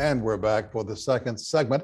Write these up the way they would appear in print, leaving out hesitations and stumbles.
And we're back for the second segment.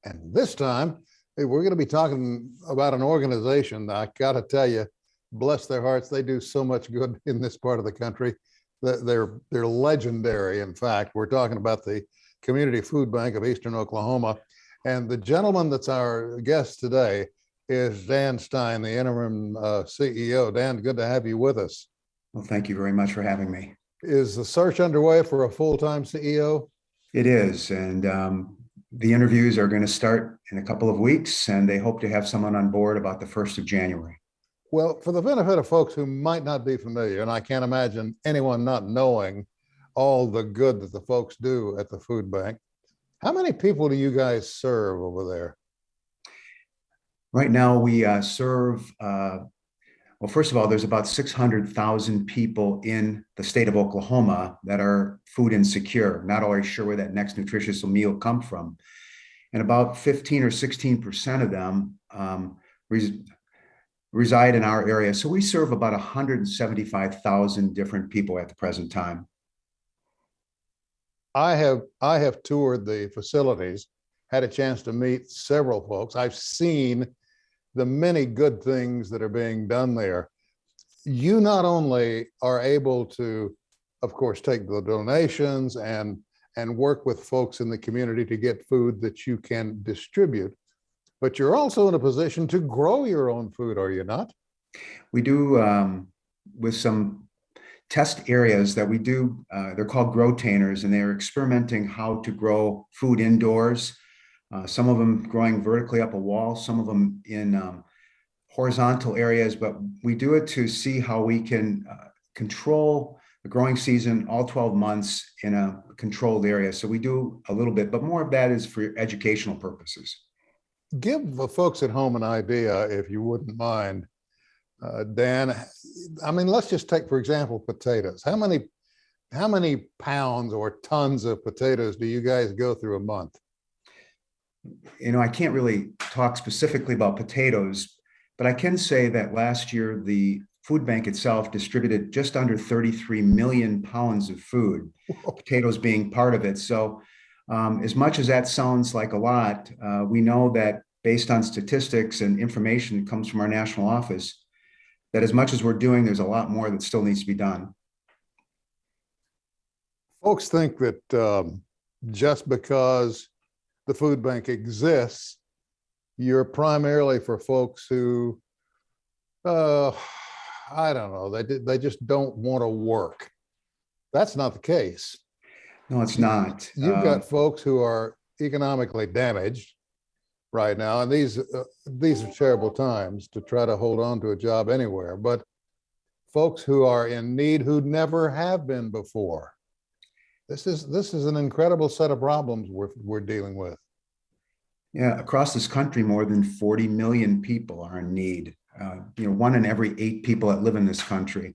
And this time, we're going to be talking about an organization. I got to tell you, bless their hearts, they do so much good in this part of the country. They're legendary. In fact, we're talking about the Community Food Bank of Eastern Oklahoma. And the gentleman that's our guest today is Dan Stein, the interim CEO. Dan, good to have you with us. Well, thank you very much for having me. Is the search underway for a full-time CEO? It is, and the interviews are going to start in a couple of weeks, and they hope to have someone on board about the 1st of January. Well, for the benefit of folks who might not be familiar, and I can't imagine anyone not knowing all the good that the folks do at the food bank, how many people do you guys serve over there? Right now, we serve, well, first of all, there's about 600,000 people in the state of Oklahoma that are food insecure, not always sure where that next nutritious meal come from. And about 15 or 16% of them reside in our area. So we serve about 175,000 different people at the present time. I have toured the facilities, had a chance to meet several folks. I've seen the many good things that are being done there. You not only are able to, of course, take the donations and work with folks in the community to get food that you can distribute, but you're also in a position to grow your own food, are you not? We do, with some test areas that we do, they're called growtainers, and they're experimenting how to grow food indoors. Some of them growing vertically up a wall, some of them in horizontal areas, but we do it to see how we can control the growing season all 12 months in a controlled area. So we do a little bit, but more of that is for educational purposes. Give the folks at home an idea, if you wouldn't mind, Dan. I mean, let's just take, for example, potatoes. How many pounds or tons of potatoes do you guys go through a month? You know, I can't really talk specifically about potatoes, but I can say that last year, the food bank itself distributed just under 33 million pounds of food, potatoes being part of it. So as much as that sounds like a lot, we know that based on statistics and information that comes from our national office, that as much as we're doing, there's a lot more that still needs to be done. Folks think that just because the food bank exists, you're primarily for folks who, I don't know, they just don't want to work. That's not the case. No, it's not. You've got folks who are economically damaged right now, and these are terrible times to try to hold on to a job anywhere, but folks who are in need who never have been before. This is an incredible set of problems we're dealing with. Yeah, across this country, more than 40 million people are in need. 1 in every 8 people that live in this country.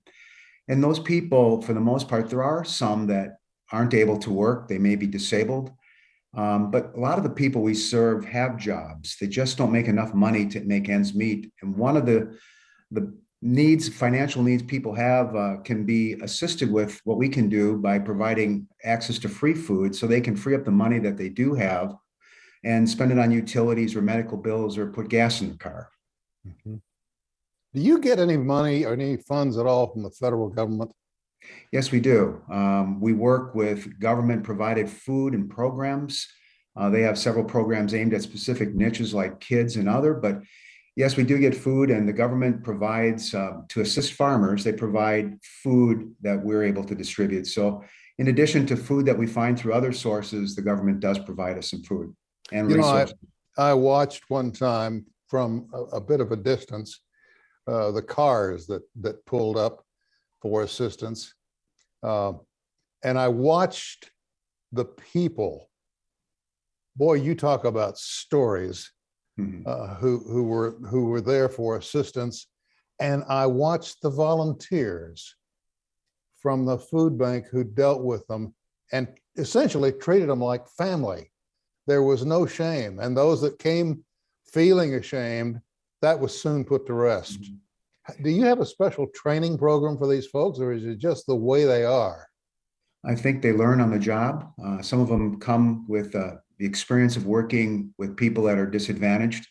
And those people, for the most part, there are some that aren't able to work. They may be disabled. But a lot of the people we serve have jobs. They just don't make enough money to make ends meet. And one of the needs, financial needs people have can be assisted with what we can do by providing access to free food so they can free up the money that they do have and spend it on utilities or medical bills or put gas in the car. Mm-hmm. Do you get any money or any funds at all from the federal government? Yes, we do. We work with government-provided food and programs. They have several programs aimed at specific niches like kids and other, but yes, we do get food, and the government provides, to assist farmers, they provide food that we're able to distribute. So in addition to food that we find through other sources, the government does provide us some food and resources. I watched one time from a bit of a distance, the cars that pulled up for assistance. And I watched the people, boy, you talk about stories, who were there for assistance. And I watched the volunteers from the food bank who dealt with them and essentially treated them like family. There was no shame. And those that came feeling ashamed, that was soon put to rest. Do you have a special training program for these folks, or is it just the way they are? I think they learn on the job. Some of them come with the experience of working with people that are disadvantaged.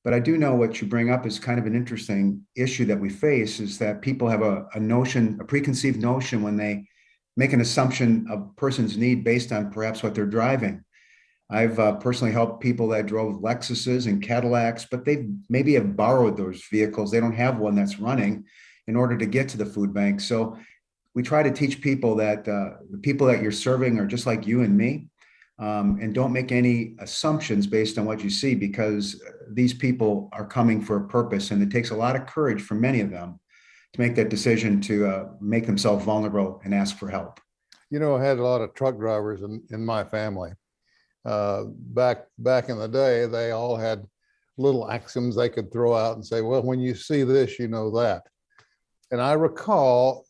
But I do know what you bring up is kind of an interesting issue that we face is that people have a notion, a preconceived notion when they make an assumption of a person's need based on perhaps what they're driving. I've personally helped people that drove Lexuses and Cadillacs, but they maybe have borrowed those vehicles. They don't have one that's running in order to get to the food bank. So we try to teach people that the people that you're serving are just like you and me, and don't make any assumptions based on what you see, because these people are coming for a purpose, and it takes a lot of courage for many of them to make that decision to make themselves vulnerable and ask for help. You know, I had a lot of truck drivers in my family. Back in the day, they all had little axioms they could throw out and say, well, when you see this, you know that. And I recall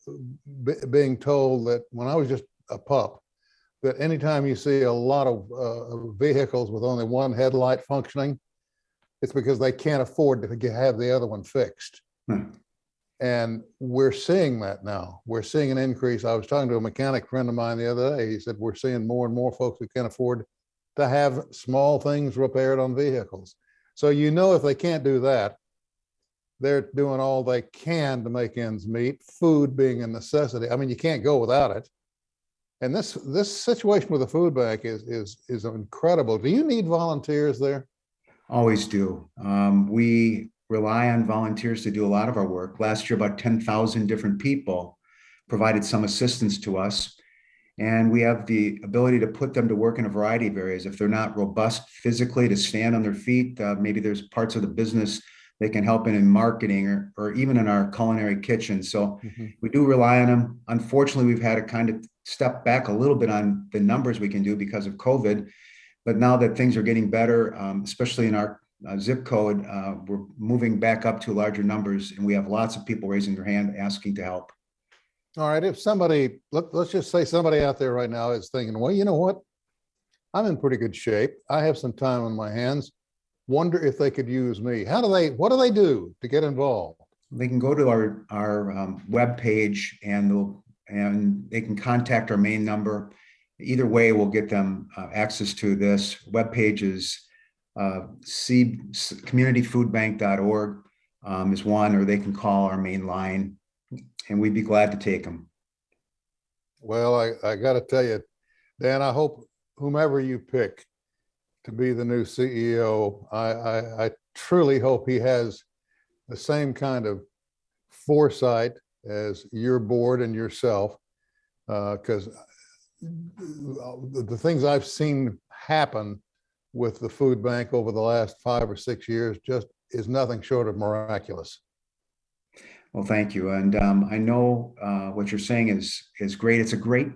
being told that when I was just a pup, that anytime you see a lot of vehicles with only one headlight functioning, it's because they can't afford to have the other one fixed. And we're seeing that now. We're seeing an increase. I was talking to a mechanic friend of mine the other day. He said, we're seeing more and more folks who can't afford to have small things repaired on vehicles. So, you know, if they can't do that, they're doing all they can to make ends meet, food being a necessity. I mean, you can't go without it. And this situation with the food bank is incredible. Do you need volunteers there? Always do. We rely on volunteers to do a lot of our work. Last year, about 10,000 different people provided some assistance to us. And we have the ability to put them to work in a variety of areas. If they're not robust physically to stand on their feet, maybe there's parts of the business they can help in marketing or even in our culinary kitchen. So we do rely on them. Unfortunately, we've had to kind of step back a little bit on the numbers we can do because of COVID. But now that things are getting better, especially in our zip code, we're moving back up to larger numbers, and we have lots of people raising their hand asking to help. All right, if somebody, let's just say somebody out there right now is thinking, well, you know what? I'm in pretty good shape. I have some time on my hands. Wonder if they could use me. What do they do to get involved? They can go to our web page, and they can contact our main number. Either way, we'll get them access to this. Web page is communityfoodbank.org is one, or they can call our main line, and we'd be glad to take them. Well, I got to tell you, Dan, I hope whomever you pick to be the new CEO, I truly hope he has the same kind of foresight as your board and yourself, because the things I've seen happen with the food bank over the last 5 or 6 years just is nothing short of miraculous. Well, thank you. And I know what you're saying is great. It's a great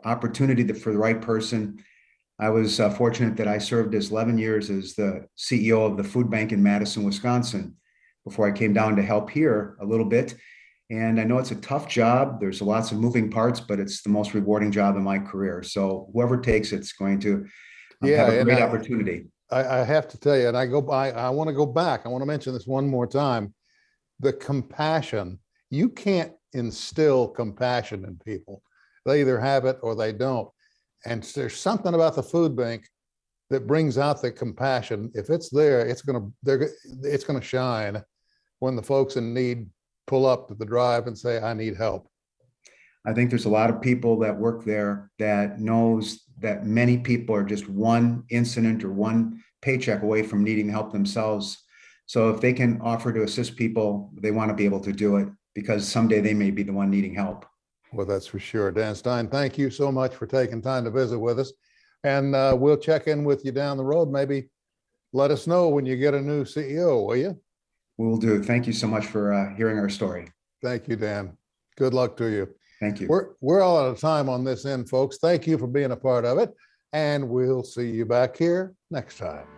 opportunity for the right person. I was fortunate that I served 11 years as the CEO of the food bank in Madison, Wisconsin, before I came down to help here a little bit. And I know it's a tough job. There's lots of moving parts, but it's the most rewarding job in my career. So whoever takes it's going to have a great opportunity. I have to tell you, and I want to go back. I want to mention this one more time. The compassion, you can't instill compassion in people. They either have it or they don't. And there's something about the food bank that brings out the compassion. If it's there, it's going to shine when the folks in need pull up to the drive and say, I need help. I think there's a lot of people that work there that knows that many people are just one incident or one paycheck away from needing help themselves. So if they can offer to assist people, they want to be able to do it, because someday they may be the one needing help. Well, that's for sure. Dan Stein, thank you so much for taking time to visit with us. And we'll check in with you down the road. Maybe let us know when you get a new CEO, will you? We'll do. Thank you so much for hearing our story. Thank you, Dan. Good luck to you. Thank you. We're all out of time on this end, folks. Thank you for being a part of it. And we'll see you back here next time.